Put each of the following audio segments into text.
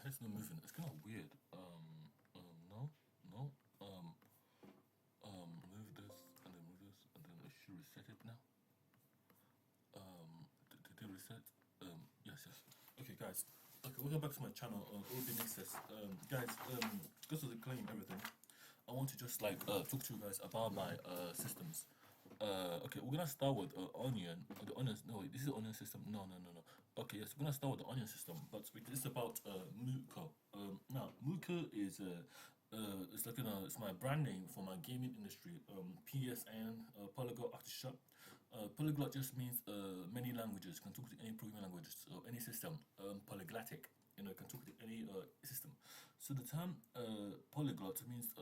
head's not moving. It's kind of weird. No, no. Move this and then move this and then I should reset it now. Did it reset? Yes. Okay, guys. Okay, welcome back to my channel on OBINexus. Guys, because of the claim everything, I want to just like talk to you guys about my systems. Okay, we're gonna start with onion. The onion. No, wait, this is the onion system. No. Okay, yes, we're gonna start with the onion system, but it's about MMUKO. Now MMUKO is it's like it's my brand name for my gaming industry. PSN, Polyglot Artichoke. Polyglot just means many languages, can talk to any programming language, so any system. Polyglotic, can talk to any system. So the term polyglot means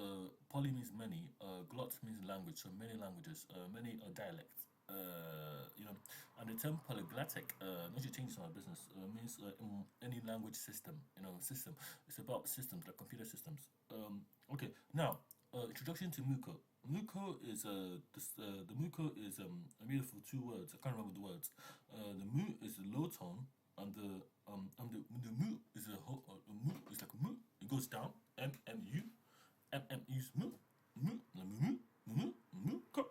poly means many, glot means language, so many languages, many dialects. And the term polyglotic, not to change my business, means any language system. System. It's about systems like computer systems. Okay, now introduction to MMUKO. MMUKO is the MMUKO is a beautiful two words. I can't remember the words. The mu is a low tone, and the mu is a mu is like mu. It goes down. MMU. MMU's mu ko.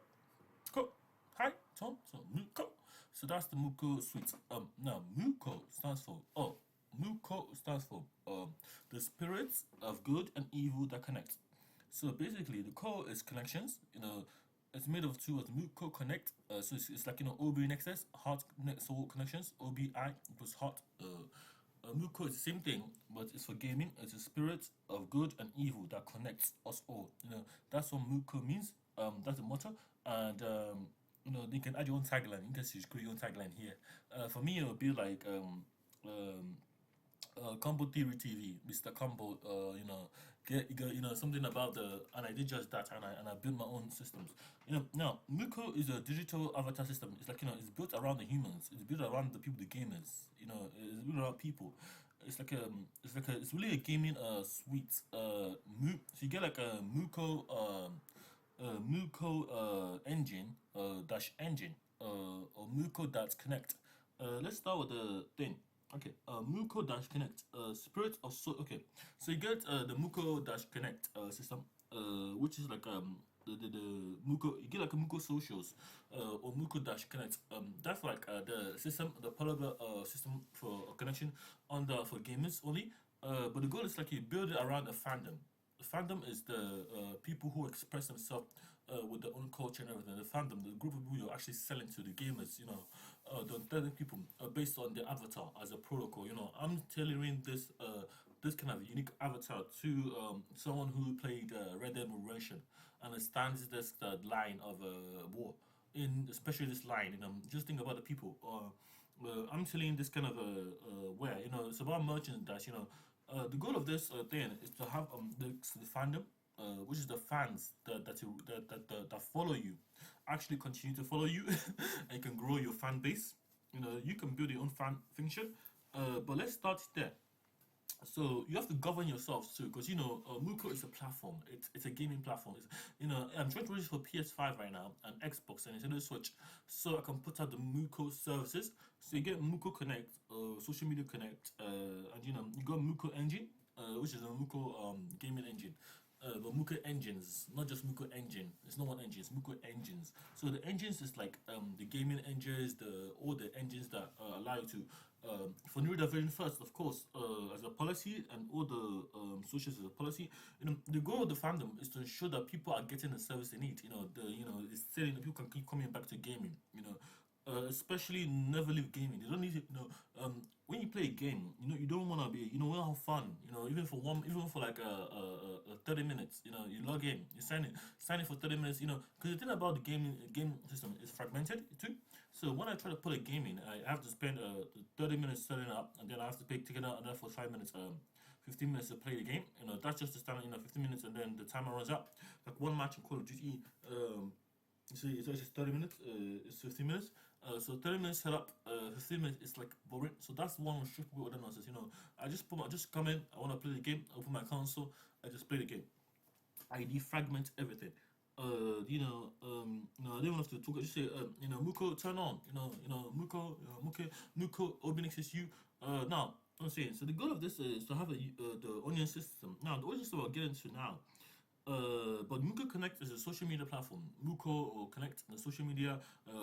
High tone. So MMUKO. So that's the MMUKO suite. Now MMUKO stands for MMUKO stands for the spirits of good and evil that connect. So basically, the core is connections. It's made of two words. MMUKO connect. So it's like OBINexus, heart soul connections. OBI equals heart. MMUKO is the same thing, but it's for gaming. It's a spirit of good and evil that connects us all. That's what MMUKO means. That's the motto, and you can add your own tagline. You can just create your own tagline here. For me, it would be like Combo Theory TV, Mr. Combo, something about and I did just that, and I built my own systems. Now MMUKO is a digital avatar system. It's like it's built around the humans. It's built around the people, the gamers. It's built around people. It's really a gaming suite. So you get like a MMUKO engine dash engine or MMUKO dash connect. Let's start with the thing. Okay, MMUKO dash connect, spirit of soul. Okay, so you get the MMUKO dash connect system, which is like the MMUKO. You get like a MMUKO socials or MMUKO dash connect. That's like the system, the Polyglot system for connection for gamers only. But the goal is like you build it around a fandom. The fandom is the people who express themselves with their own culture and everything. The fandom, the group of people you're actually selling to, the gamers, the intelligent people, based on their avatar as a protocol. I'm tailoring this kind of unique avatar to someone who played Red Dead Redemption and understands this line of war. Especially this line, just think about the people. I'm selling this kind of where it's about merchandise. The goal of this thing is to have the fandom, which is the fans that follow you, actually continue to follow you, and you can grow your fan base. You can build your own fan function. But let's start there. So you have to govern yourself too, because MMUKO is a platform. It's a gaming platform. I'm trying to register for PS5 right now and Xbox and Nintendo Switch, so I can put out the MMUKO services. So you get MMUKO Connect, Social Media Connect, and you got MMUKO Engine, which is a MMUKO gaming engine. But MMUKO engines, not just MMUKO engine. It's not one engine. It's MMUKO engines. So the engines is like the gaming engines, all the engines that allow you to for neurodivergent-first, of course, as a policy, and all the socials as a policy. The goal of the fandom is to ensure that people are getting the service they need. It's saying that people can keep coming back to gaming. Especially never leave gaming. You don't need to, when you play a game, you don't want to be, you want to have fun, even for like 30 minutes, you log in, you sign in for 30 minutes, because the thing about the game system is fragmented too. So when I try to put a game in, I have to spend 30 minutes setting up, and then I have to take it out, and then for 5 minutes, 15 minutes to play the game. That's just the standard, 15 minutes, and then the timer runs out. Like one match in Call of Duty, so it's just 30 minutes, it's 15 minutes. So 30 minutes set up, 15 minutes it's like boring. So that's one restricted with other nonsense. I just come in, I want to play the game, I open my console, I just play the game. I defragment everything. I don't even have to talk. I just say, MMUKO turn on. MMUKO OBINexus U. Now I'm saying, so the goal of this is to have the onion system. Now, the onion system I'll get into now. But MMUKO Connect is a social media platform. MMUKO will connect the social media,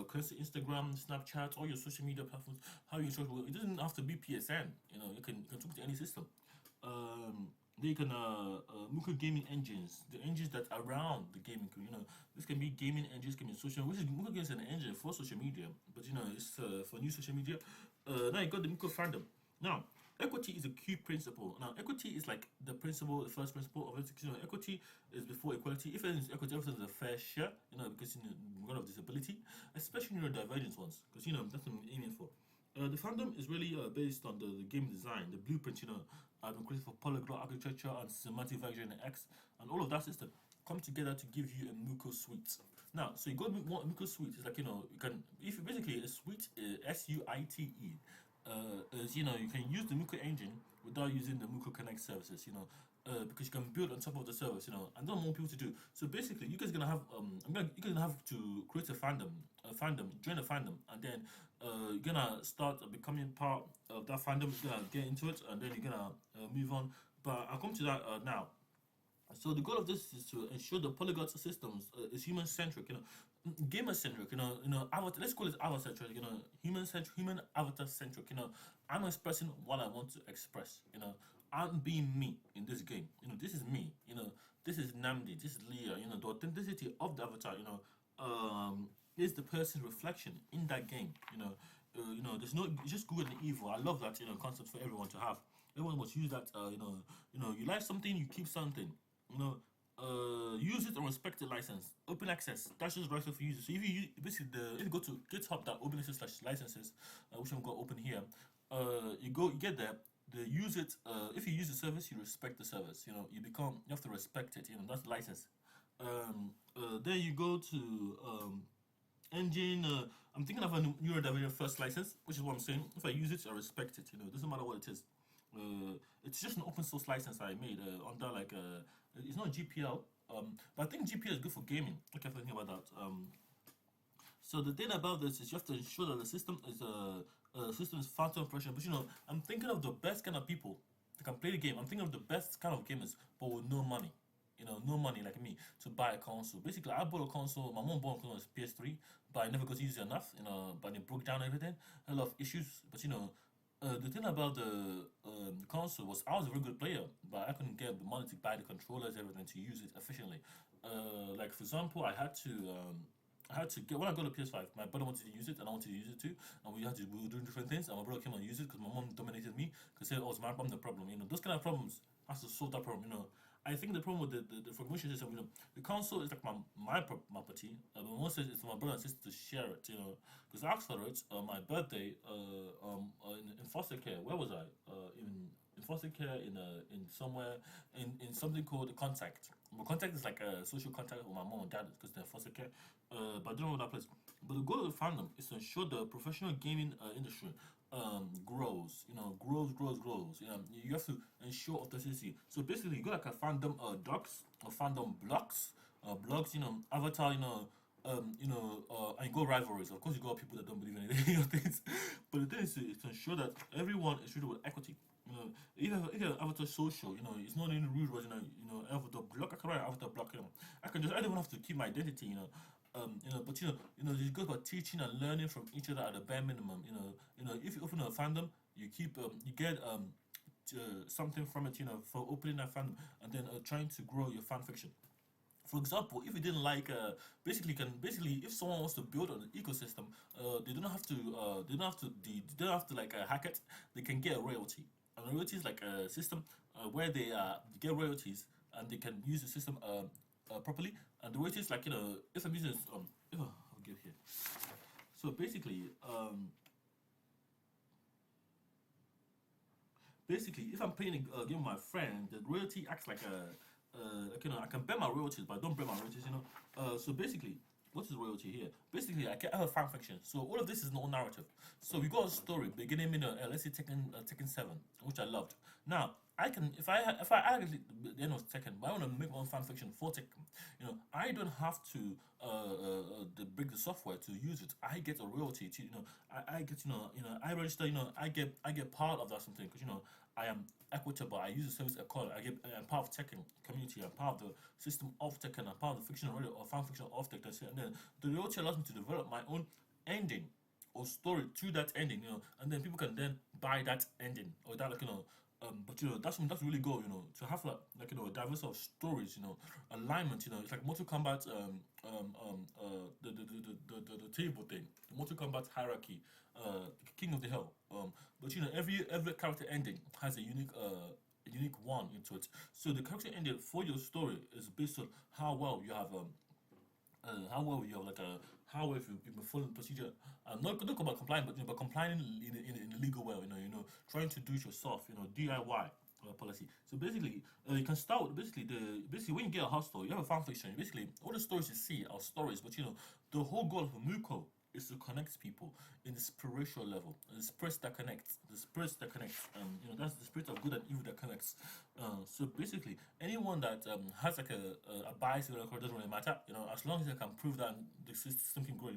connects to Instagram, Snapchat, all your social media platforms. How you social? It doesn't have to be PSN. You can talk to any system. Then you can MMUKO gaming engines, the engines that are around the gaming. This can be gaming engines, can be social. Which is MMUKO is an engine for social media, but it's for new social media. Now you got the MMUKO fandom. Now, equity is a key principle. Now, equity is like the principle, the first principle of it. Equity is before equality. If there's equity, everything is a fair share. Because because of disability, especially neurodivergent ones, because that's what I'm aiming for. The fandom is really based on the game design, the blueprint. I've been created for Polyglot Artichoke and semantic version X, and all of that system come together to give you a MMUKO suite. Now, so you got one MMUKO suite. It's like you can if you basically a suite SUITE. Is you can use the MMUKO engine without using the MMUKO Connect services. Because you can build on top of the service. And don't want people to do. So basically, you guys gonna have you're gonna have to create join a fandom, and then you're gonna start becoming part of that fandom. You're gonna get into it, and then you're gonna move on. But I'll come to that now. So the goal of this is to ensure the polyglot systems is human centric, gamer centric, avatar. Let's call it avatar centric, human centric, human avatar centric. I'm expressing what I want to express. I'm being me in this game. This is me. This is Nnamdi. This is Leah. The authenticity of the avatar. Is the person's reflection in that game. There's no it's just good and evil. I love that concept for everyone to have. Everyone must use that. You like something, you keep something. Use it and respect the license. Open access. That's just right for users. So if you if you go to github.obinexus/licenses, which I've got open here, you get there. Use it. If you use the service, you respect the service. You have to respect it. That's license. Then you go to engine. I'm thinking of a neurodivergent-first license, which is what I'm saying. If I use it, I respect it. It doesn't matter what it is. It's just an open source license I made under it's not GPL, but I think GPL is good for gaming. Okay, thinking about that. So the thing about this is you have to ensure that the system is fast and fresh. But I'm thinking of the best kind of people that can play the game. I'm thinking of the best kind of gamers, but with no money. No money like me to buy a console. Basically, I bought a console. My mom bought a console, PS3, but I never got to use it enough. But it broke down everything. A lot of issues. But the thing about the console was I was a very good player, but I couldn't get the money to buy the controllers, everything to use it efficiently. Like for example, I had to get when I got a PS5. My brother wanted to use it, and I wanted to use it too. And we were doing different things. And my brother came and used it because my mom dominated me. Because said, "Oh, it's I'm the problem." Those kind of problems has to solve that problem. I think the problem with the information system, the console is like my property. But most it's my brother and sister to share it. Because I asked for it on my birthday. In foster care. Where was I? In foster care in somewhere in something called contact. Well, contact is like a social contact with my mom and dad because they're foster care. But I don't know that place. But the goal of the fandom is to ensure the professional gaming industry grows. Grows. You have to ensure authenticity. So basically, you got like a fandom docs or fandom blocks, blogs. Avatar. And you got rivalries. Of course, you got people that don't believe in any of things. But the thing is to ensure that everyone is treated with equity. If you have avatar social, it's not any rude words, avatar block. I can write avatar block, I don't even have to keep my identity, but it goes about teaching and learning from each other at the bare minimum. If you open a fandom, you keep you get something from it, for opening that fandom and then trying to grow your fan fiction. For example, if you didn't like, basically, if someone wants to build an ecosystem, they don't have to like hack it. They can get a royalty. And royalty is like a system where they get royalties and they can use the system properly. And the royalties, like if I'm using I'll give here. So basically, if I'm playing a game with my friend, the royalty acts like a I can bet my royalties, but I don't bet my royalties, So basically, what is royalty here? Basically, I can have a fan fiction. So all of this is no narrative. So we got a story beginning, let's say Tekken 7, which I loved. Now, I can if I add the end of Tekken, but I want to make my own fan fiction for Tekken. I don't have to break the software to use it. I get a royalty. I get I register. I get part of that something because I am equitable. I use the service account. I'm part of Tekken community. I'm part of the system of Tekken. I'm part of the fictional or fan fiction of Tekken. And then the royalty allows me to develop my own ending or story to that ending, and then people can then buy that ending or that but that's really good, to have a diverse of stories, alignment, it's like Mortal Kombat, the table thing, the Mortal Kombat hierarchy, King of the Hell, but every character ending has a unique one into it. So the character ending for your story is based on how well you have how well you have how well you've been following procedure. Not about complying, but complying in a legal way. Trying to do it yourself. DIY policy. So basically, you can start with basically when you get a hostel, you have a fan fiction. Basically, all the stories you see are stories, but the whole goal of a MMUKO is to connect people in the spiritual level, the spirits that connects, that's the spirit of good and evil that connects. So basically, anyone that has like a bias or doesn't really matter, as long as they can prove that the system can grow,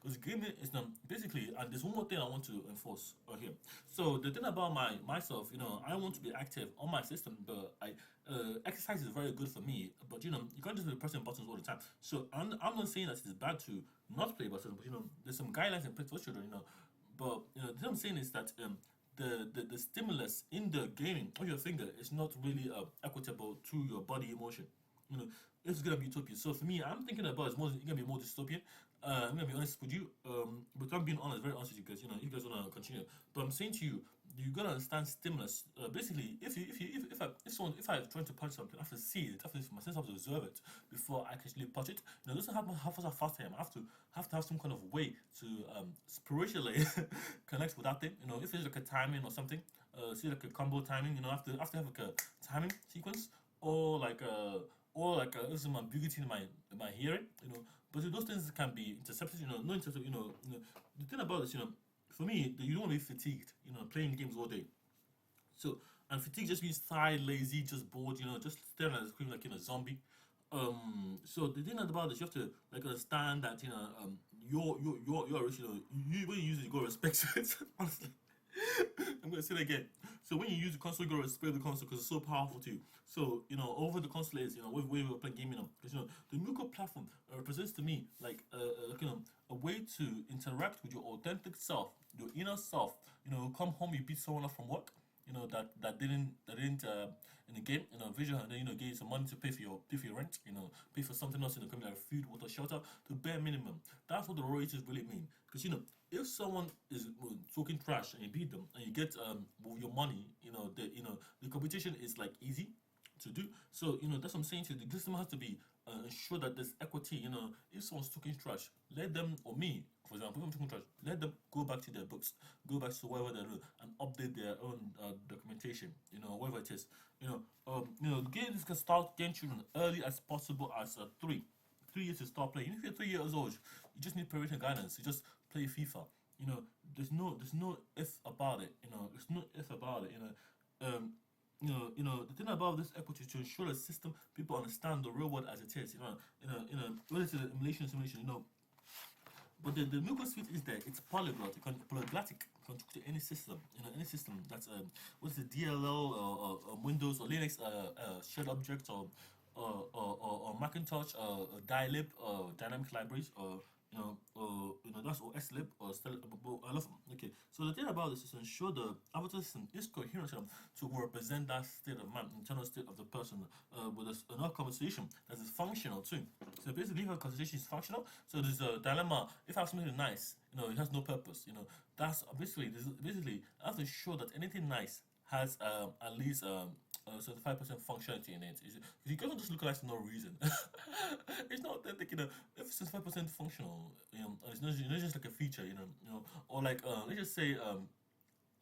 because gaming is basically, and there's one more thing I want to enforce here. So the thing about myself, I want to be active on my system, but exercise is very good for me, but you can't just be pressing buttons all the time. So I'm not saying that it's bad to not play buttons, but there's some guidelines in place for children, but the thing I'm saying is that the stimulus in the gaming of your finger is not really equitable to your body emotion. It's gonna be utopia. So for me, I'm thinking about it's gonna be more dystopian. I'm gonna be honest with you, but I'm being honest, very honest with you guys. You guys wanna continue, but I'm saying to you, you gotta understand stimulus. Basically, if I'm trying to punch something, I have to see it. I have to my sense have to observe it before I can actually punch it. It doesn't have how fast I am. I have to have some kind of way to spiritually connect with that thing. If it's like a timing or something, see like a combo timing. I have to have like a timing sequence or like a this is my beauty in my hearing. But those things can be intercepted. No intercepted. The thing about this, for me, you don't want to be fatigued. Playing games all day. So, and fatigue just means tired, lazy, just bored, just staring at the screen like a zombie. So the thing about this, you have to like understand that your when you use it, you gotta respect it. Honestly, I'm gonna say it again. So when you use the console, you gotta respect the console because it's so powerful to you. So over the console is when we were playing gaming, because the MMUKO platform represents to me like a way to interact with your authentic self, your inner self. Come home, you beat someone up from work. That didn't in the game, visual, and then give you some money to pay for your rent, pay for something else in the community like food, water, shelter, to bare minimum. That's what the royalties really mean. Because if someone is talking trash and you beat them and you get your money, the competition is like easy to do. So that's what I'm saying to you. The system has to be ensure that there's equity. If someone's talking trash, let them, or me, for example, if I'm talking trash, let them go back to their books, go back to whatever they do, and update their own documentation. Whatever it is. Games can start getting children early as possible as 3 years to start playing. If you're 3 years old, you just need parental guidance. You just play FIFA. There's no if about it. There's no if about it. The thing about this equity is to ensure the system people understand the real world as it is. Whether it's an emulation or simulation. But the MMUKO suite is there. It's polyglot. It can polyglotic. It can talk to any system. Any system that's what's the DLL or Windows or Linux shared object or Macintosh dilib or dynamic libraries or that's OSLib or I love okay. So the thing about this is to ensure the avatar system is coherent to represent that state of mind, internal state of the person with another conversation that is functional too. So basically, if a conversation is functional, so there's a dilemma. If I have something nice, it has no purpose. That's basically I have to show that anything nice has at least 75% functionality in it. You can't just look at it for no reason. It's not authentic, if it's 75% functional, it's not just like a feature, or like let's just say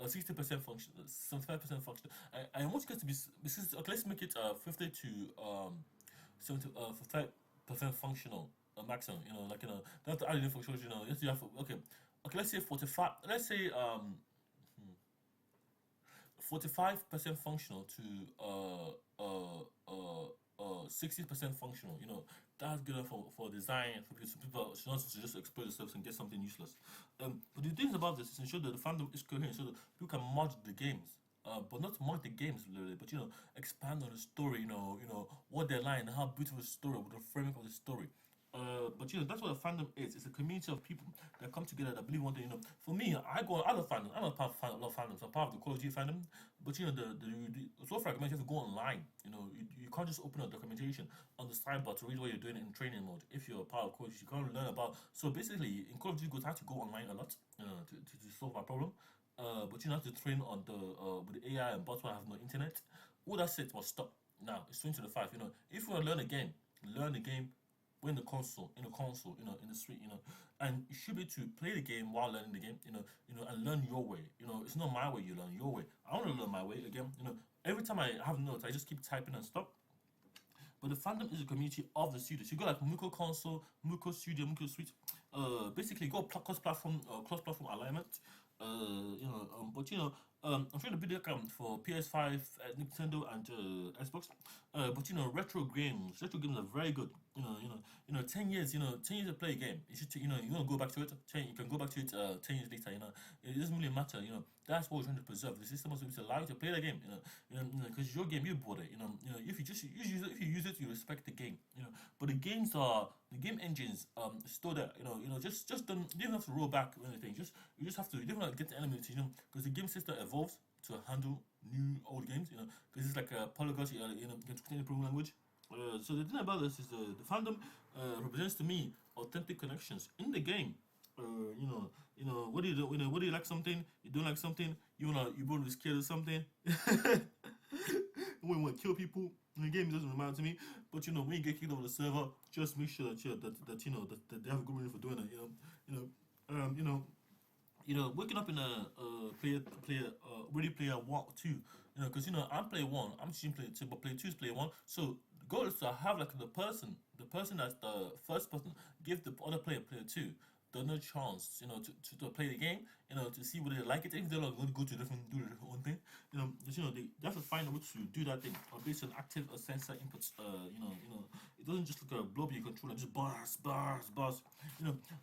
60% function, 75% function. I want you guys to be okay, let's make it 50 to 75% functional maximum. That's the added functional. Yes, you have okay. Let's say 45. Let's say 45% functional to 60% functional. That's good enough for design for people who want to just expose themselves and get something useless. But the things about this is ensure that the fandom is coherent, so that people can mod the games. But not mod the games literally, but expand on the story. What they're like, how beautiful the story, with the framing of the story. But that's what a fandom is. It's a community of people that come together that believe one thing. For me, I go on other fandoms. I'm not part of a lot of fandoms. I'm part of the Call of Duty fandom. But it's so fragmented. You have to go online. You can't just open a documentation on the sidebar to read what you're doing in training mode. If you're a part of Call of Duty, you can't learn about. So basically, in Call of Duty, I have to go online a lot to solve my problem. But you have to train on the with the AI and bots when I have no internet. All that shit must stop. Now it's 2025. If you want to learn the game in the street, and you should be to play the game while learning the game, and learn your way. It's not my way, you learn your way. I want to learn my way again. Every time I have notes, I just keep typing and stop. But the fandom is a community of the studios. You go like MMUKO Console, MMUKO Studio, MMUKO Suite. Basically, go cross-platform alignment. But I'm trying to build an account for PS5, Nintendo, and Xbox. But retro games are very good. 10 years, 10 years to play a game. You should, you want to go back to it. You can go back to it 10 years later. It doesn't really matter. That's what we're trying to preserve. The system is to allow you to play the game. Because your game, you bought it. If you just use it, if you use it, you respect the game. But the game engines store there. Just don't. You don't have to roll back or anything. You just have to. You don't have to get the elements. Because the game system evolves to handle new old games. Because it's like a polyglot. In programming language. So the thing about this is the fandom represents to me authentic connections in the game. What do you do? What do you like something? You don't like something. You want to be scared of something. When you want to kill people in the game, it doesn't matter to me. But when you get kicked off the server, just make sure that that they have a good reason for doing it. Waking up in a ready player 1 2. Because I'm player 1, I'm team player 2, but player 2 is player 1. So the goal is to have like the person that's the first person, give the other player 2 no chance, to play the game, to see whether they like it. If they're not going to go to do their own thing, they have to find a way to do that thing based on active sensor inputs. It doesn't just look a blow up your controller, just bars.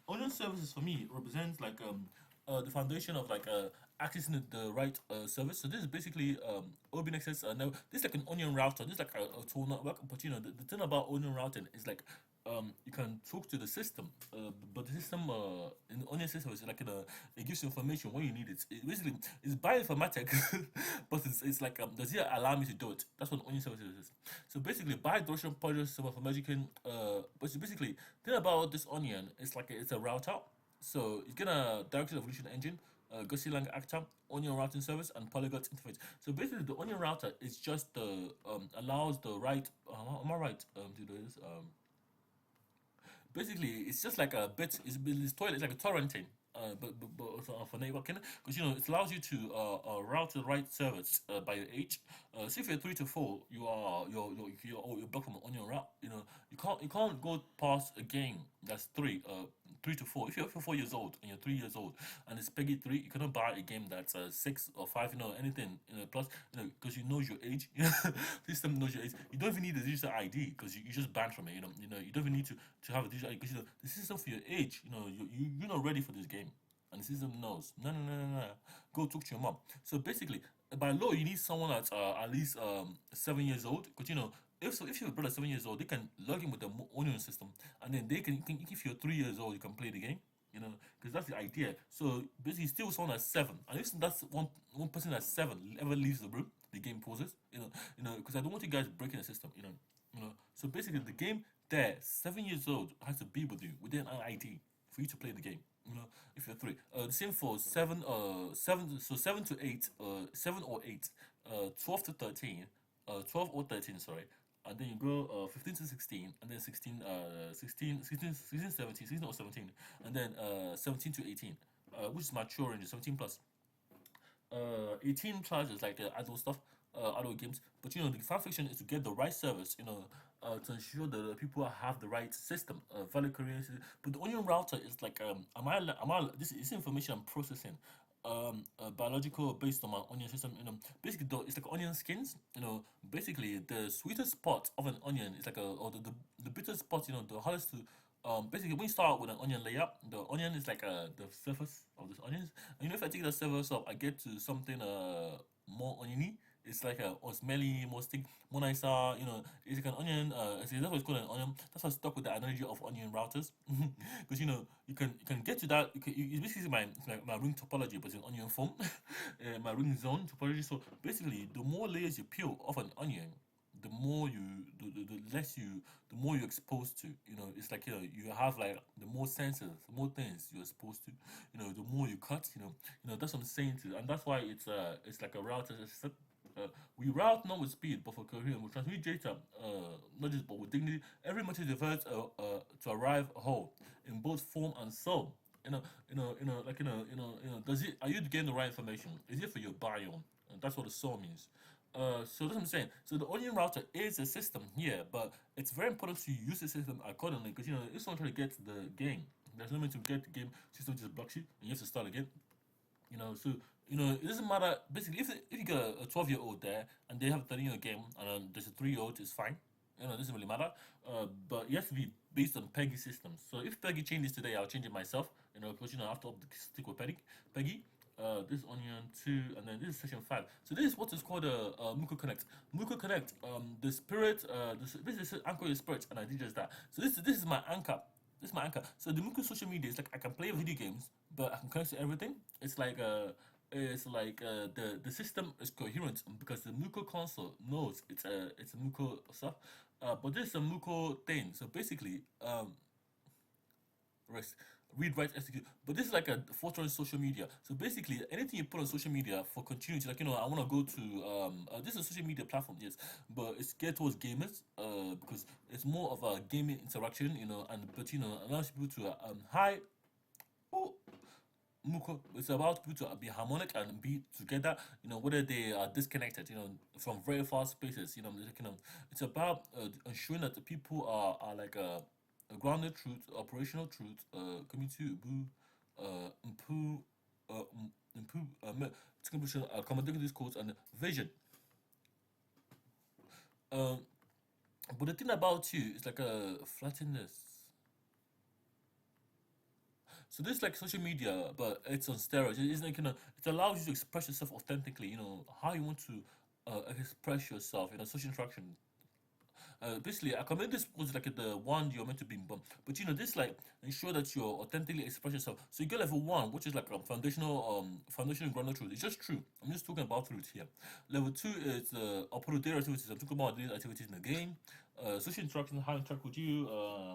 Onion services for me represents like the foundation of like accessing the right service. So this is basically OBINexus. Now this is like an onion router. This is like a tool network. But the thing about onion routing is like you can talk to the system, but the system in the onion system is like it gives you information when you need it. Basically it's bioinformatic, but it's like does it allow me to do it? That's what onion services is. So basically bi-directional project system of magic. But basically the thing about this onion is like it's a router. So it's gonna directed evolution engine, Golang actor, onion routing service, and polyglot interface. So basically, the onion router is just the allows the right. Am I right? To do this. Basically, it's just like a bit. It's like a torrenting. But also for networking, because it allows you to route the right service by your age. So if you're 3 to 4, you're blocked from an onion route. You can't go past a game that's 3 to 4. If you're 4 years old and you're 3 years old and it's Peggy 3, you cannot buy a game that's 6 or 5. Anything plus. Because your age. System knows your age. You don't even need the digital ID because you just banned from it. You don't even need to have a digital ID because the system for your age. You're not ready for this game. And the system knows. No. Go talk to your mom. So basically, by law, you need someone that's at least 7 years old. Because if you have a brother 7 years old, they can log in with the onion system, and then they can if you're 3 years old, you can play the game. Because that's the idea. So basically, still someone that's 7, and if that's one person that's 7 ever leaves the room, the game pauses. Because I don't want you guys breaking the system. So basically, the game there, 7 years old, has to be with you within an ID for you to play the game. If you're 3. The same for 7. So 7 to 8, 7 or 8, 12 to 13, 12 or 13. Sorry. And then you go 15 to 16, and then 16, 17, 16 or 17, and then 17 to 18, which is mature range, 17 plus. 18 plus is like the adult stuff, adult games. But the fan fiction is to get the right service, to ensure that the people have the right system, value creation. But the onion router is like, this is information I'm processing. biological based on my onion system. Basically though, it's like onion skins. Basically the sweetest spot of an onion is like or the bitter spot. The hardest to basically when you start with an onion layer, the onion is like the surface of this onions. And if I take the surface off, I get to something more oniony. It's like or smelly, more stick, more nicer. It's like an onion. That's what it's called, an onion. That's why I stuck with the analogy of onion routers, because you can get to that. It's basically my ring topology, but it's an onion form, my ring zone topology. So basically, the more layers you peel off an onion, the more the less the more you're exposed to. It's like you have like the more sensors, the more things you're exposed to. The more you cut. That's what I'm saying to, and that's why it's like a router system. We route not with speed, but for coherence. We transmit data, not just but with dignity. Every message diverts to arrive whole in both form and soul. Does it? Are you getting the right information? Is it for your biome? And that's what the soul means. So that's what I'm saying. So the onion router is a system here, but it's very important to use the system accordingly because if someone try to get the game, there's no way to get the game. System just blocks you, and you have to start again. So it doesn't matter. Basically, if you got a 12-year-old there and they have a 30-year game and there's a 3-year-old, it's fine. It doesn't really matter. But it has to be based on Peggy systems. So if Peggy changes today, I'll change it myself. Because I have to stick with Peggy. This is onion 2, and then this is section 5. So this is what is called a MMUKO Connect. MMUKO Connect, the spirit, this is anchor your spirit, and I did just that. So this is my anchor. This is my anchor. So the MMUKO social media is like I can play video games, but I can connect to everything. It's like the system is coherent because the MMUKO console knows it's a MMUKO stuff. But this is a MMUKO thing. So basically, rest, read, write, execute. But this is like a Fortran social media. So basically, anything you put on social media for continuity, like I want to go to this is a social media platform, yes, but it's geared towards gamers, because it's more of a gaming interaction, but allows people to hi, oh, MMUKO. It's about people to be harmonic and be together, whether they are disconnected, from very far spaces. It's about ensuring that the people are like a grounded truth, operational truth, community, improve, accommodating these codes and vision. But the thing about you is like a flattenness. So this is like social media, but it's on steroids. It's like it allows you to express yourself authentically. How you want to express yourself in a social interaction. Basically, I commend this was like the one you're meant to be in, but this like ensure that you're authentically express yourself. So you get level 1, which is like a foundational grounded truth. It's just true. I'm just talking about truth here. Level 2 is upload daily activities. I'm talking about daily activities in the game. Social interaction, how I interact with you,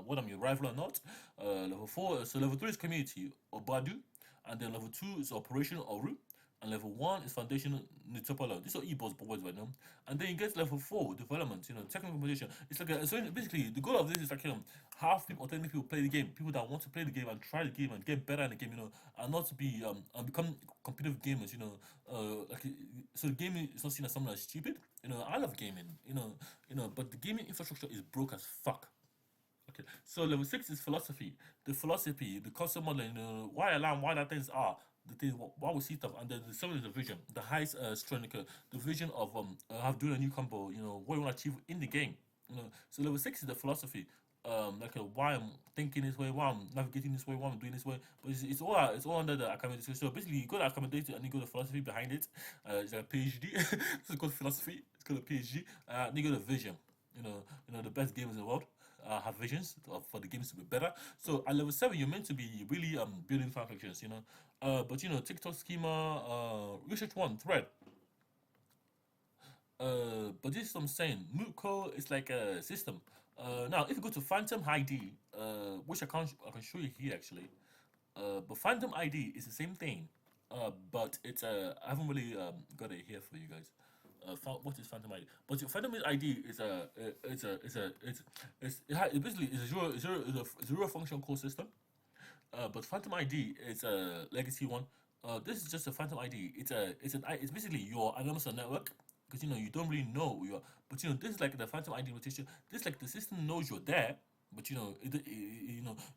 whether I'm your rival or not. Level 4, so level 3 is community or Badu, and then level 2 is operational or root. And level 1 is foundation Utopia. These are e-boss boards right now. And then you get level 4, development, technical competition. It's like so basically the goal of this is like have people authentic people play the game, people that want to play the game and try the game and get better in the game, and not to be and become competitive gamers, like so the gaming is not seen as something that's stupid. I love gaming, but the gaming infrastructure is broke as fuck. Okay, so level 6 is philosophy. The philosophy, the concept modeling, why alarm, why that things are, the things, why we see stuff, and then the 7 is the vision, the highest strength, the vision of have doing a new combo, what you want to achieve in the game. So level 6 is the philosophy, like why I'm thinking this way, why I'm navigating this way, why I'm doing this way. But it's all under the academic. So basically, you go to accommodate and you go to philosophy behind it. It's like a PhD. It's called philosophy. It's called a PhD. And you go to vision. The best gamers in the world have visions for the games to be better. So at level 7, you're meant to be really building fan fictions, but TikTok schema, research 1 thread. But this is what I'm saying. MMUKO is like a system. Now, if you go to Phantom ID, which I can show you here actually. But Phantom ID is the same thing. But it's I haven't really got it here for you guys. What is Phantom ID? But Phantom ID is it basically is a zero function call system. But Phantom ID is a legacy one. This is just a Phantom ID. It's basically your anonymous network because you don't really know who you are. But this is like the Phantom ID notation. This like the system knows you're there, but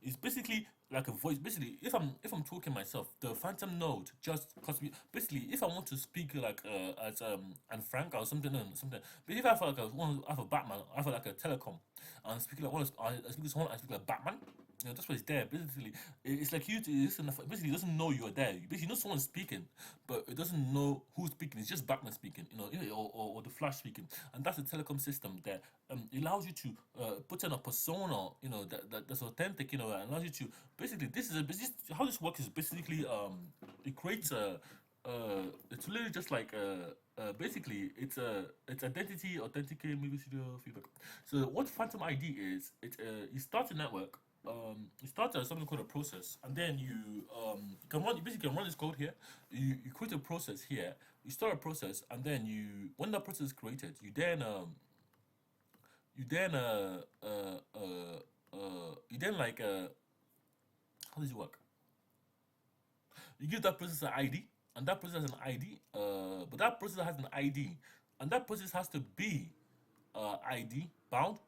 it's basically like a voice. Basically, if I'm talking myself, the phantom node just cause me. Basically, if I want to speak like as and Frank or something and something, but if I feel like I want to have a Batman, I feel like a telecom, and speaking like I speak to someone, I speak like Batman. That's why it's there. Basically, it's like you. Basically, it doesn't know you're there. Basically, you know someone's speaking, but it doesn't know who's speaking. It's just Batman speaking, or the Flash speaking, and that's a telecom system that it allows you to put in a persona, that's authentic, and allows you to basically. How this works is basically it creates a. It's literally just like basically it's identity authenticate maybe studio feedback. So what Phantom ID is, you start a network, you start something called a process, and then you can run, you basically can run this code here. You create a process here. You start a process, and then when that process is created, you then like how does it work? You give that process an ID, and that process has an ID, but that process has an ID, and that process has to be ID bound.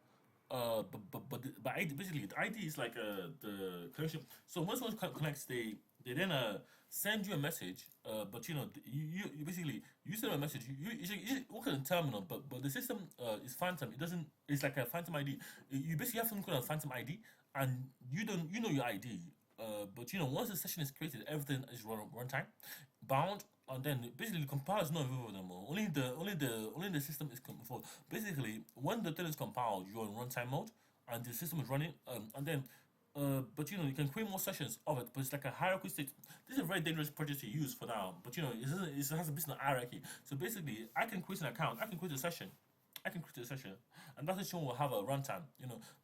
But ID, basically the ID is like the connection. So when someone connects, they then send you a message. But you basically you send them a message. You work in a terminal, but the system is phantom. It doesn't. It's like a phantom ID. You basically have something called a phantom ID, and you know your ID. But once the session is created, everything is runtime bound, and then basically the compiler is not involved anymore. Only the system is involved. Basically, when the thing is compiled, you're in runtime mode, and the system is running, and then. But you can create more sessions of it, but it's like a hierarchy state. This is a very dangerous project to use for now, but it has a business hierarchy. So basically, I can create an account, I can create a session, and that session will have a runtime,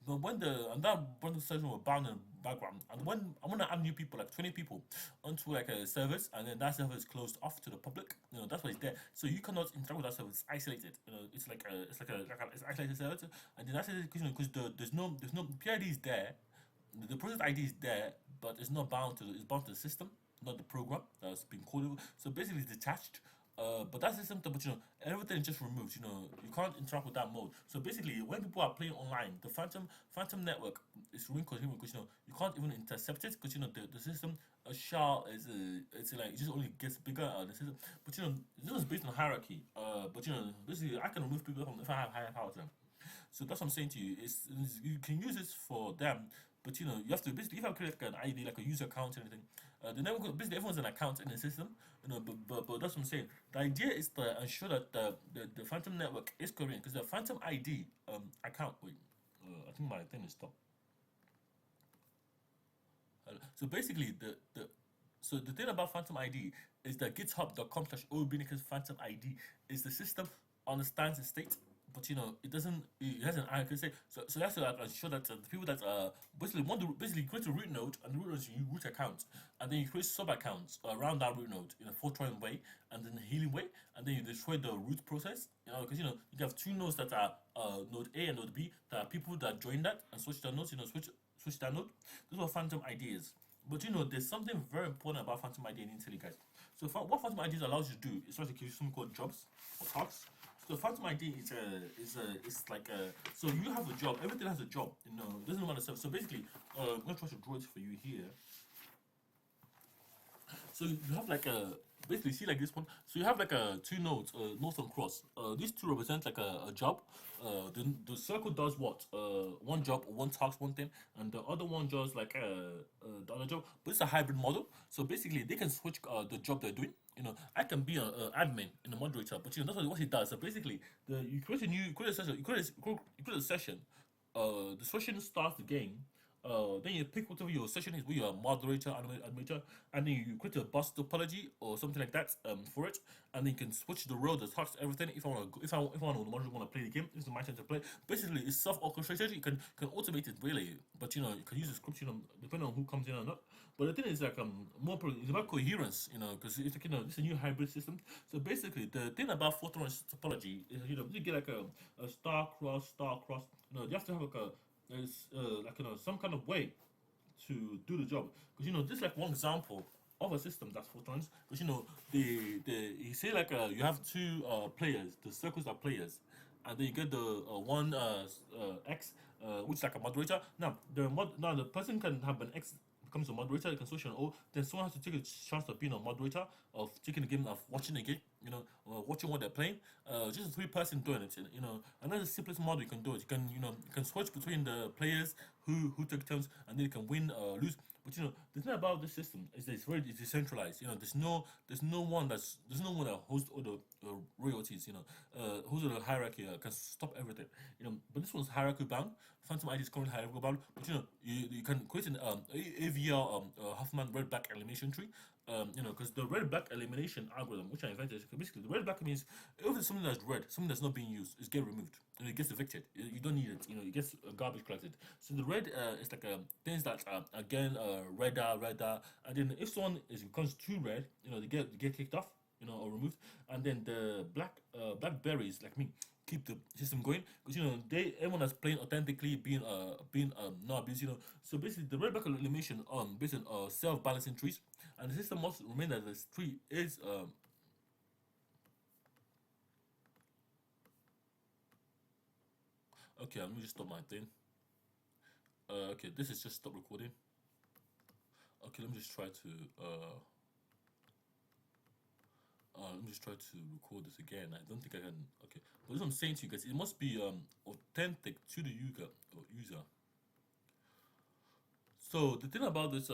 But when that random session will bound in the background, and when I'm gonna add new people, like 20 people, onto like a service, and then that server is closed off to the public, that's why it's there. So you cannot interact with that service. It's isolated. It's isolated service, and then that's because there's no PID is there, the process ID is there, but it's not bound to it's bound to the system, not the program that's been called. So basically, it's detached. But that's the system, but everything is just removed. You can't interact with that mode. So basically, when people are playing online, the Phantom network is really continuous because you can't even intercept it because the system shell is it's like it just only gets bigger the system. But this is based on hierarchy. But basically, I can remove people if I have higher power to them. So that's what I'm saying to you. You can use this for them, but you have to basically if I create like an ID, like a user account and anything, the network basically everyone's an account in the system. But that's what I'm saying. The idea is to ensure that the Phantom network is coherent because the Phantom ID account. Wait, I think my thing is stopped. So basically, the thing about Phantom ID is that github.com/OBINexus Phantom ID is the system understands the state, but it doesn't. It has an accuracy. So that's to ensure that the people that basically want to basically create a root node, and the root node is your root account, and then you create sub accounts around that root node in a Fortran way, and then a healing way, and then you destroy the root process. Because you have two nodes that are node A and node B. That are people that join that and switch their nodes. Switch that node. This is what Phantom ID is. But there's something very important about Phantom ID in Italy, guys. So what Phantom ID allows you to do is try to give you something called jobs or tasks. So Phantom ID is like a so you have a job. Everything has a job. It doesn't matter. So basically, I'm gonna try to draw it for you here. So you have like a basically see like this one. So you have like two nodes, north and cross. These two represent like a job. The circle does what? One job, one task, one thing, and the other one does like the other job. But it's a hybrid model. So basically, they can switch the job they're doing. I can be an admin in a moderator, but that's what he does. So basically, you create a session. You create a session. The session starts the game. Then you pick whatever your session is, where you're a moderator, animator, and then you create a bus topology or something like that for it, and then you can switch the role, the tasks, everything. If I want to, if I want to play the game, this is my turn to play. Basically, it's self-orchestrated. You can automate it really, but you can use the script, depending on who comes in or not. But the thing is like it's about coherence, because it's like it's a new hybrid system. So basically, the thing about Fortran topology is you get like a star cross. You have to have like some kind of way to do the job. Because this is like one example of a system that's Fortrans. Because the you say like you have two players. The circles are players, and then you get the one X, which is like a moderator. Now the person can have an X becomes a moderator. You can switch an O. Then someone has to take a chance of being a moderator, of taking the game, of watching the game. Watching what they're playing. Just a three-person doing it. And that's the simplest model you can do it. You can switch between the players who take turns, and then you can win or lose. But the thing about this system is that it's decentralized. There's no one that hosts all the royalties. Who's the hierarchy can stop everything. But this one's hierarchy bound. Phantom ID is currently hierarchy bound. But you can create an AVR Huffman red back elimination tree. Because the red back elimination algorithm, which I invented, is basically the red back means if it's something that's red, something that's not being used, is get removed. It gets evicted. You don't need it. It gets garbage collected. So the red is like things that again redder, and then if someone becomes too red, they get kicked off, or removed, and then the blackberries like me keep the system going because everyone that's playing authentically being not abused. So basically the red back elimination based on self-balancing trees, and the system must remain that this tree is okay. Let me just stop my thing. Okay, this is just stop recording. Okay, let me just try to let me just try to record this again. I don't think I can. Okay, but this I'm saying to you guys, it must be authentic to the user. So the thing about this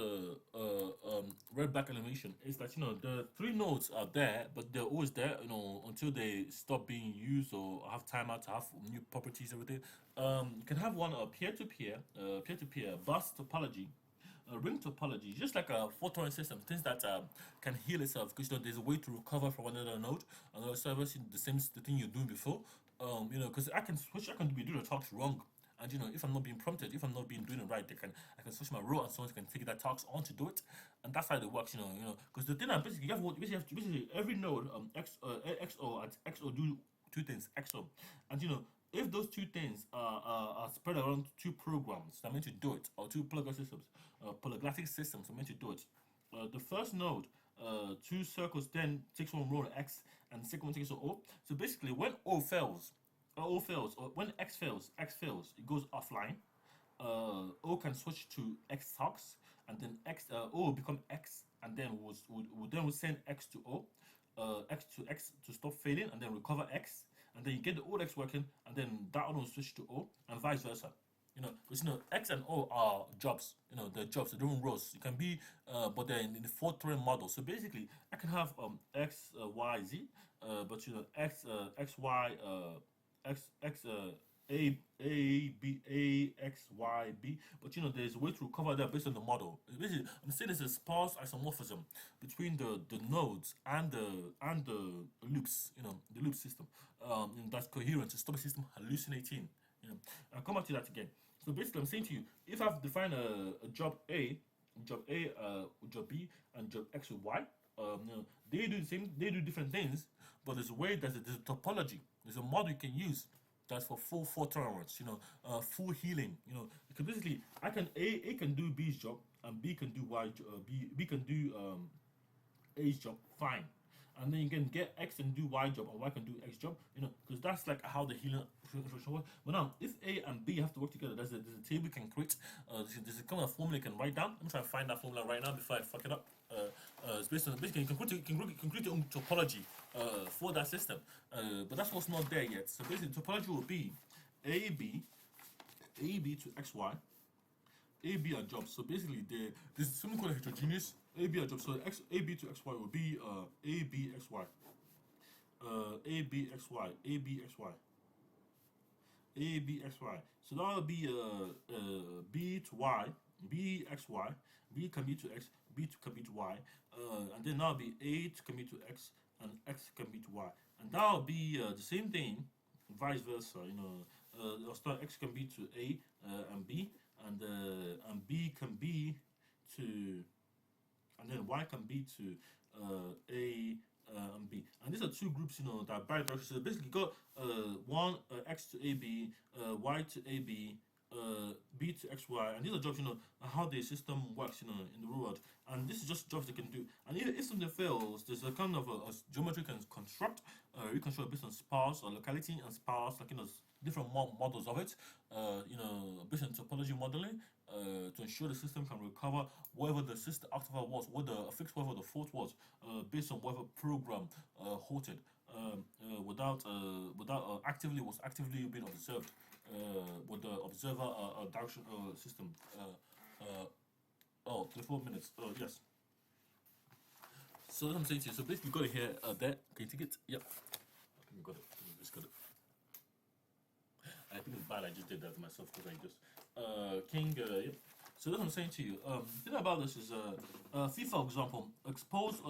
red back animation is that the three nodes are there, but they're always there, until they stop being used or have timeout to have new properties, everything. You can have one peer-to-peer bus topology, ring topology, just like a Fortran system, things that can heal itself because there's a way to recover from another node, another server, see the thing you're doing before. Because I can be doing the talks wrong. And if I'm not being prompted, if I'm not being doing it right, I can switch my role and someone can take that task on to do it, and that's how it works. Because the thing that basically basically every node XO at XO do two things XO, and if those two things are spread around two programs that are meant to do it, or two polyglotic systems are meant to do it. The first node, two circles, then takes one role X, and the second one takes an O. So basically, when O fails, or when X fails, it goes offline. O can switch to X talks, and then O will become X, and then we'll send X to O, X to stop failing, and then recover X, and then you get the old X working, and then that one will switch to O, and vice versa. Because X and O are jobs. They're jobs. They're doing roles. You can be, but they're in the Fortran model. So basically, I can have X Y Z, but X X Y X A X Y B, but there's a way to recover that based on the model. Basically, I'm saying there's a sparse isomorphism between the nodes and the loops. The loop system. That's coherent to stop the system hallucinating. I'll come back to that again. So basically, I'm saying to you, if I've defined a job job A, job B, and job X with Y, they do the same. They do different things, but there's a topology. There's a model you can use that's for full tolerance. Full healing. Because basically, A can do B's job, and B can do B can do A's job fine, and then you can get X and do Y job, and Y can do X job. Because that's like how the healing instruction works. But now, if A and B have to work together, there's a table you can create. There's a kind of formula you can write down. I'm trying to find that formula right now before I fuck it up. It's based on basically you can create your own topology for that system, but that's what's not there yet. So basically, topology will be AB to XY. AB are jobs. So basically, there's something called heterogeneous. AB are jobs. So AB to XY will be ABXY. ABXY. ABXY. ABXY. So that will be B to Y. BXY. B can be to X. B can be to Y. And then that will be A can be to X, and X can be to Y. And that will be the same thing, vice versa. X can be to A and B, and B can be to, and then Y can be to A and B. And these are two groups, that are bidirectional. So basically, you got one X to AB, Y to AB, B to X, Y, and these are jobs, how the system works, in the real world. And this is just jobs they can do. And if something fails, there's a kind of a geometry you can construct. You can show it based on sparse or locality and sparse, like, different models of it, based on topology modeling, to ensure the system can recover whatever the system artifact was, fix whatever the fault was, based on whatever program halted, without actively being observed, with the observer direction system. 24 minutes. Yes. So what I'm saying to you, so basically, you got it here, there. Can you take it? Yep. I think we got it. We just got it. I think it's bad I just did that to myself because I just yep. So that's what I'm saying to you. The thing about this is FIFA example expose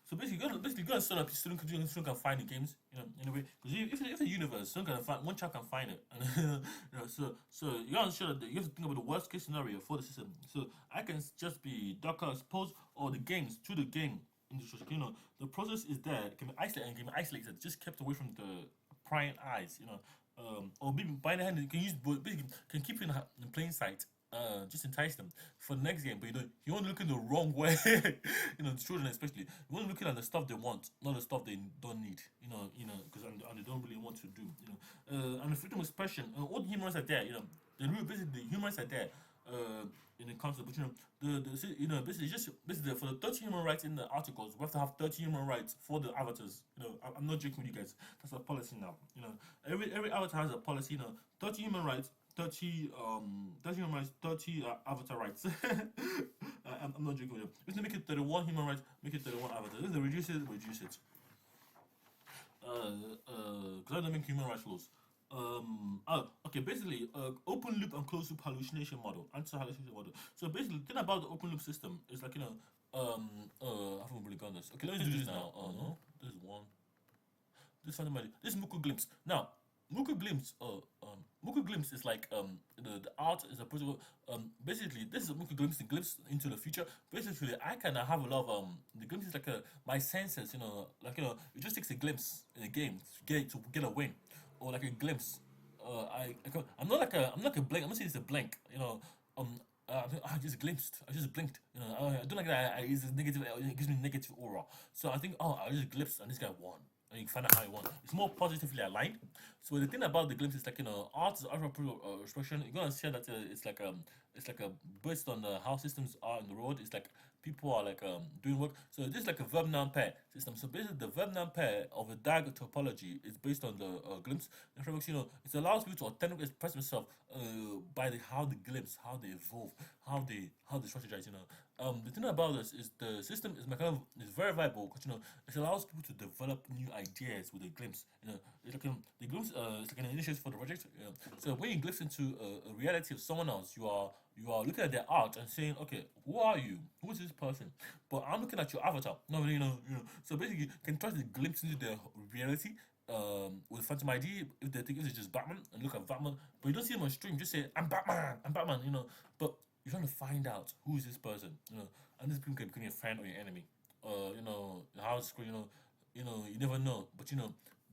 so basically you're gonna set up, student can find the games, in a way, because if a universe, student can find, one child can find it, and so you gotta ensure that you have to think about the worst case scenario for the system. So I can just be Docker expose all the games to the game infrastructure. The process is there, it can be isolated and can be isolated, just kept away from the prying eyes, or maybe by the hand, you can use basically can keep it in plain sight, just entice them for the next game. But you want to look in the wrong way, children especially. You want to look at the stuff they want, not the stuff they don't need, because and they don't really want to do, and the freedom of expression, all the human rights are there, basically the human rights are there, in the concept, but basically for the 30 human rights in the articles, we have to have 30 human rights for the avatars. I'm not joking with you guys. That's a policy now. Every avatar has a policy. 30 human rights, 30 human rights, 30 avatar rights. I'm not joking with you. If they make it 31 human rights, make it 31 avatars. If they reduce it, reduce it. Because I don't make human rights laws. Okay, basically, open loop and closed loop hallucination model, anti-hallucination model. So basically, the thing about the open loop system is like, I haven't really gone this. Okay, let me do this now. No, this is one. This Fandom-Driven. This is MMUKO Glimpse. Now, MMUKO Glimpse is like the art is a protocol. Basically, this is a MMUKO Glimpse, the glimpse into the future. Basically, I can have a lot of the glimpse is like my senses. It just takes a glimpse in a game to get a win, or like a glimpse. I'm not like a blank. I'm not saying it's a blank. I just glimpsed. I just blinked. I don't like that. It's negative. It gives me negative aura. So I think, I just glimpsed and this guy won. And you can find out how he won. It's more positively aligned. So the thing about the glimpse is like, art is expression. You're gonna see that it's like based on how systems are in the road. It's like people are like doing work. So this is like a verb noun pair system. So basically the verb noun pair of a DAG topology is based on the glimpse. And frameworks, it allows people to authentically express themselves by how they glimpse, how they evolve, how they strategize. The thing about this is the system is is very viable because it allows people to develop new ideas with a glimpse. It's like the glimpse is like an initiative for the project. So when you glimpse into a reality of someone else, you are looking at their art and saying, okay, who are you? Who is this person? But I'm looking at your avatar. No, So basically, you can try to glimpse into their reality. With Phantom ID, if they think it's just Batman, and look at Batman, but you don't see him on stream, just say, I'm Batman, but you're trying to find out who is this person, and this person can become your friend or your enemy. How it's you never know, but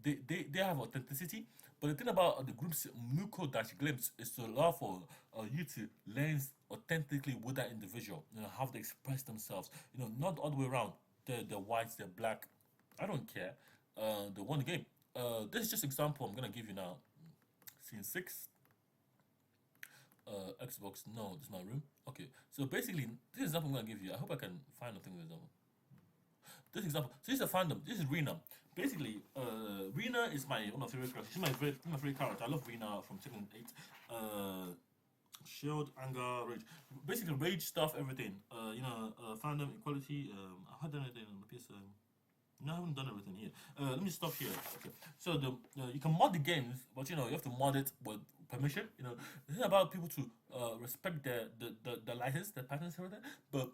they have authenticity. But the thing about the group's MMUKO-Glimpse is to allow for you to lens authentically with that individual, how they express themselves, not all the way around. They're white, they're black. I don't care. They won the game. This is just example I'm gonna give you now. Scene 6. Xbox. No, this is my room. Okay. So basically, this example I'm gonna give you. I hope I can find nothing with example. This example. So this is a fandom. This is Rena. Basically, Rena is one of my favorite characters. She's my favorite character. I love Rena from Tekken 8. Shield, anger, rage. Basically, rage stuff, everything. Fandom, equality. I had done it on the PS. No, I haven't done everything here. Let me stop here. Okay. So you can mod the games, but you have to mod it with permission. It's not about people to respect the license, the patents, everything. But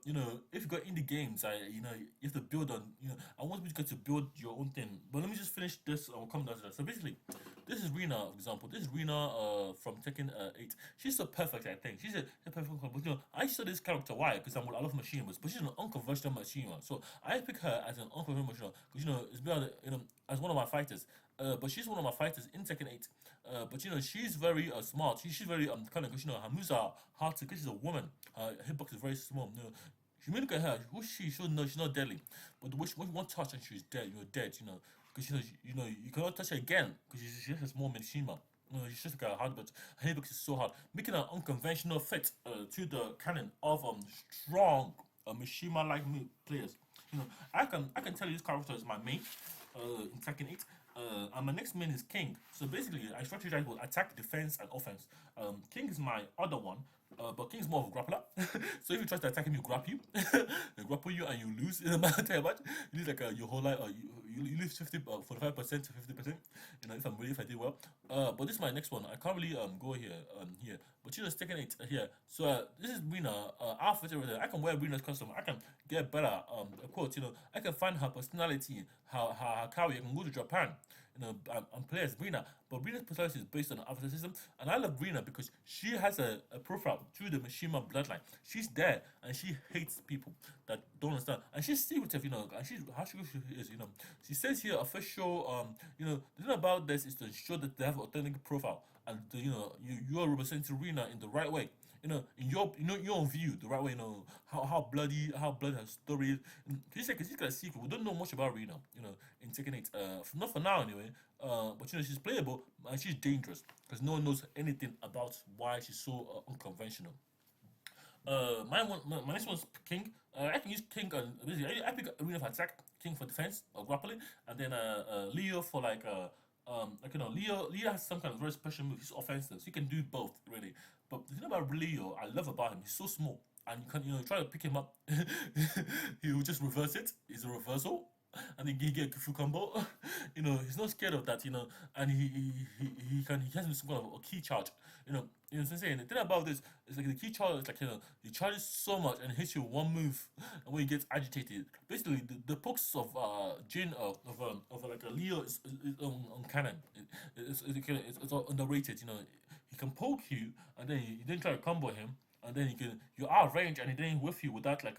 if you got indie games, you have to build on. I want you to build your own thing. But let me just finish this. I'll come down to that. So basically, this is Rena, for example. This is Rena from Tekken 8. She's so perfect, I think. She's a perfect. But I saw this character. Why? Because I love machinima, but she's an unconventional machinima. So I pick her as an unconventional machinima because it's better. As one of my fighters. but she's one of my fighters in Tekken 8. But she's very smart. She's very kind of, because her moves are hard to. Because she's a woman, her hitbox is very small. You look at her. Who's she? She's not deadly. But the way one touch and she's dead. You're dead. Because you cannot touch her again because she has more Mishima. She's just like a hard, but her hitbox is so hard, making an unconventional fit to the canon of strong Mishima-like players. I can tell you this character is my main in Tekken 8. And my next main is King. So basically, I strategize with attack, defense, and offense. King is my other one, but King is more of a grappler. So if you try to attack him, you grab you, they grapple you, and you lose in a matter of much. You lose like your whole life. You lose 45% to 50%. If I did well. But this is my next one. I can't really go here. But she's taking it here. So this is Rina. Outfit everything. I can wear Rina's custom. I can get better. Quote. I can find her personality, her carry. I can go to Japan. And play as Rina. But Rina's personality is based on the avatar system, and I love Rina because she has a profile through the Mishima bloodline. She's there, and she hates people that don't understand, and she's secretive, and she's how she is, She says here official, the thing about this is to ensure that they have an authentic profile, and you are representing Rina in the right way. In your own view, the right way, how bloody her story is. Because she's got a secret. We don't know much about Rina, in Tekken 8. Not for now anyway. But she's playable and she's dangerous because no one knows anything about why she's so unconventional. My next one's King. I can use King and basically I pick Arena for attack, King for defense or grappling, and then Leo for Leo has some kind of very special move. He's offensive, so you can do both really. But the thing about Leo, I love about him, he's so small, and you can try to pick him up, he will just reverse it. It's a reversal, and then he get a full combo. He's not scared of that. And he has some kind of a key charge. What I'm saying. The thing about this is like the key charge is like he charges so much and hits you one move, and when he gets agitated, basically the pokes of Jin of like a Leo is on canon. It's underrated. He can poke you, and then you then try to combo him, and then you're out of range, and he then with you with that like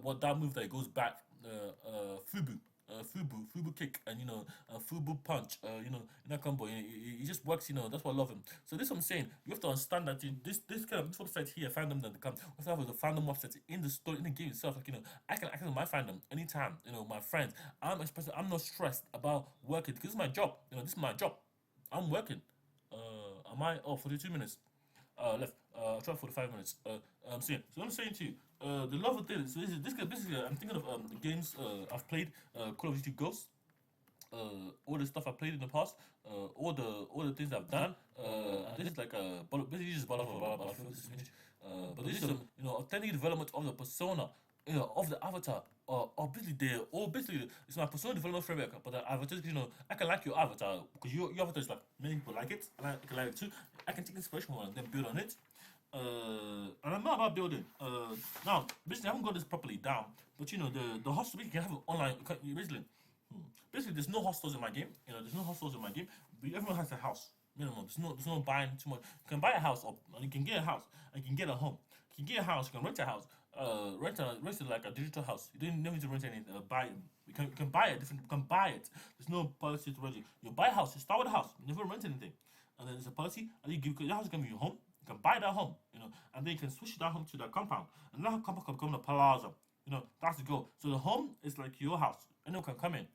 what that move that goes back, Fubu kick, and Fubu punch, in that combo, it just works. That's why I love him. So this is what I'm saying. You have to understand that this website here, Fandom.com, also have a fandom website in the story in the game itself. Like I can access my fandom anytime. My friends. I'm not stressed about working because it's my job. This is my job. I'm working. Am I? Oh, 42 minutes left. I'll try 45 minutes. So I'm saying to you, the love of this. So this basically, I'm thinking of the games I've played, Call of Duty Ghosts, all the stuff I've played in the past, all the things I've done. And this is like basically just blah blah blah blah. But this is authentic development of the persona, of the avatar. Or basically it's my personal development framework. But the avatar, I can like your avatar because your avatar is like many people like it. I can like it too. I can take inspiration from it and then build on it. And I'm not about building. Now, basically, I haven't got this properly down. But the hostel, you can have it online. Basically, there's no hostels in my game. There's no hostels in my game. But everyone has a house. Minimum. There's no buying too much. You can buy a house, and you can get a house, and you can get a home. You can get a house. You can rent a house. Rent it like a digital house. You don't need to rent anything. Buy it. You can buy it. You can buy it. There's no policy to rent it. You buy a house. You start with a house. You never rent anything. And then there's a policy, and you give the house is gonna be your home. You can buy that home, and then you can switch that home to the compound, and that compound can become the plaza. That's the goal. So the home is like your house. Anyone can come in.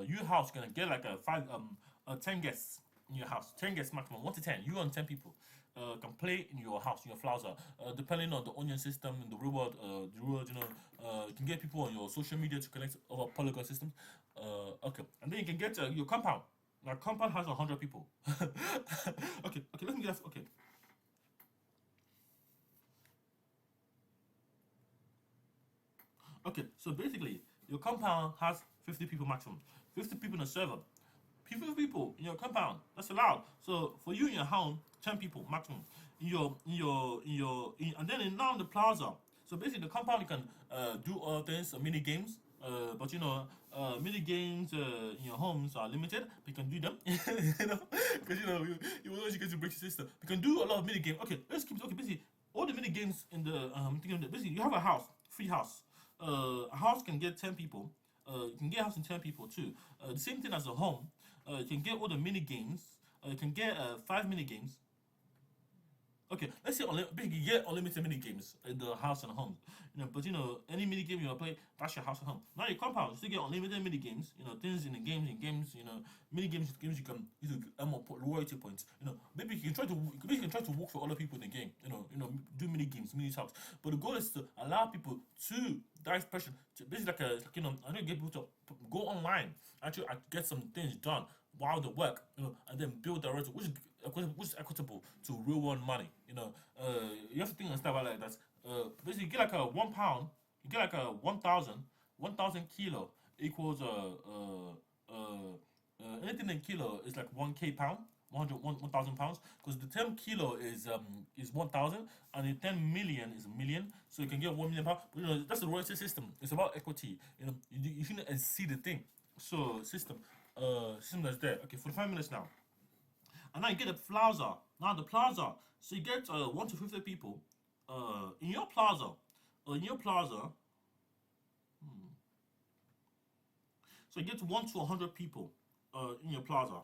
Your house gonna get like 10 guests in your house. 10 guests maximum, 1 to 10. You and 10 people can play in your house, in your plaza. Depending on the onion system in the real world, you can get people on your social media to connect over Polyglot systems. Okay, and then you can get your compound. Now, compound has 100 people. Okay, let me guess. Okay. Okay, so basically, your compound has 50 people maximum. 50 people in a server. 50 people in your compound. That's allowed. So for you in your home, 10 people maximum. And then now in the plaza. So basically, the compound you can do other things, mini games. But mini games in your homes are limited. But you can do them, because you will always get to break your system. You can do a lot of mini games. Okay, let's keep it. Okay, basically, all the mini games in the basically you have a house, free house. A house can get 10 people. You can get a house in 10 people too. The same thing as a home. You can get all the mini games. You can get 5 mini games. Okay, let's say basically you get unlimited mini games in the house and home. But any mini game you want to play, that's your house and home. Now your compound, you still get unlimited mini games. Things in the games. Mini games you can earn more royalty points. Maybe you can try to work for other people in the game. Do mini games, mini tasks. But the goal is to allow people to dive pressure. To basically I don't get people to go online, actually get some things done while they work. And then build their resume, which is equitable to real world money. You have to think and stuff like that. Basically, you get like a £1, you get like a 1,000 kilo equals anything in kilo is like 1k pound, 1,000 pounds, because the 10 kilo is 1,000 and the 10 million is a million, so you can get 1 million pound. But, that's the royalty system. It's about equity. You shouldn't exceed the thing. So system that's there. Okay, for 5 minutes now. And now you get the plaza. Now the plaza. So you get 1 to 50 people in your plaza. So you get 1 to 100 people in your plaza.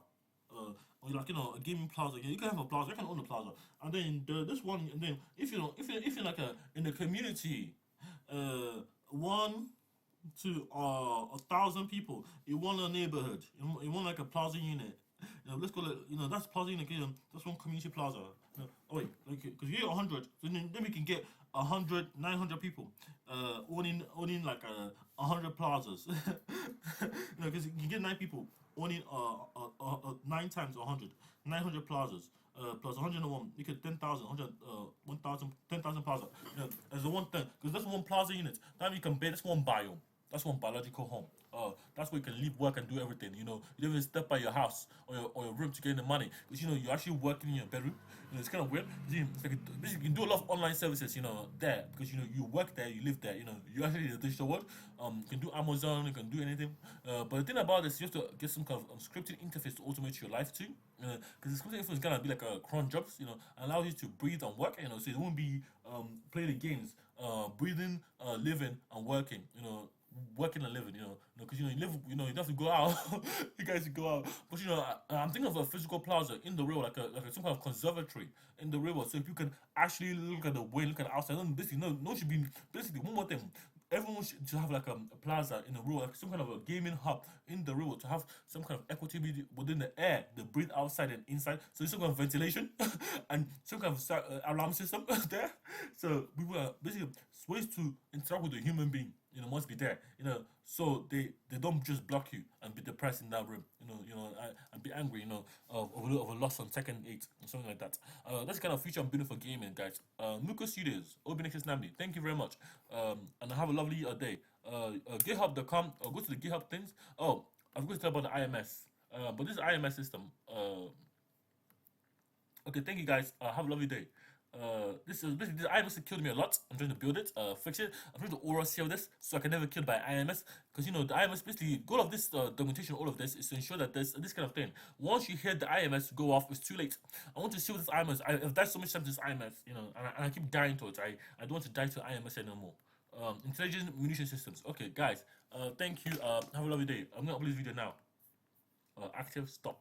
Or like a gaming plaza. You can have a plaza. You can own a plaza. And then this one. And then if you're like in the community, 1 to 1,000 people in one neighborhood. You want like a plaza unit. Let's call it, that's plaza unit. That's one community plaza. Oh wait, because you get 100, so then we can get 900 people owning like 100 plazas. Because you can get 9 people owning 9 times 100, 900 plazas. Plus 101, you get 10,000, 1,000, 10,000 plaza. As the one thing, because that's one plaza unit. That you can build. That's one biome. That's one biological home. That's where you can live, work, and do everything. You don't even step by your house or your room to get in the money. Because you're actually working in your bedroom. It's kind of weird. It's like basically, you can do a lot of online services. There because you work there, you live there. You actually in the digital world. You can do Amazon, you can do anything. But the thing about this, you have to get some kind of scripted interface to automate your life too. Because the scripted interface is gonna be like a cron jobs. Allows you to breathe and work. So it won't be play the games, breathing, living, and working. Working and living, because you live, you don't have to go out. You guys go out, but I'm thinking of a physical plaza in the real, like some kind of conservatory in the real world. So if you can actually look at the way, look at the outside, then basically, no should be basically one more thing. Everyone should have like a plaza in the real, like some kind of a gaming hub in the real world to have some kind of equity within the air, the breathe outside and inside. So there's some kind of ventilation and some kind of alarm system there. So we were basically ways to interact with a human being. Must be there. So they don't just block you and be depressed in that room. And be angry. Of a loss on Tekken 8 or something like that. That's the kind of future I'm building for gaming, guys. MMUKO Studios, OBINexus Nnamdi. Thank you very much. And have a lovely day. GitHub.com. Go to the GitHub things. Oh, I was going to tell about the IMS. But this is IMS system. Okay, thank you guys. Have a lovely day. This IMS killed me a lot. I'm trying to build it, fix it. I'm trying to aura seal this so I can never killed by IMS. Because the IMS basically goal of this documentation, all of this is to ensure that there's this kind of thing. Once you hear the IMS go off, it's too late. I want to seal this IMS. I've died so much times to this IMS, and I keep dying to it. I don't want to die to IMS anymore. Intelligent munition systems. Okay, guys. Thank you. Have a lovely day. I'm gonna upload this video now. Active stop.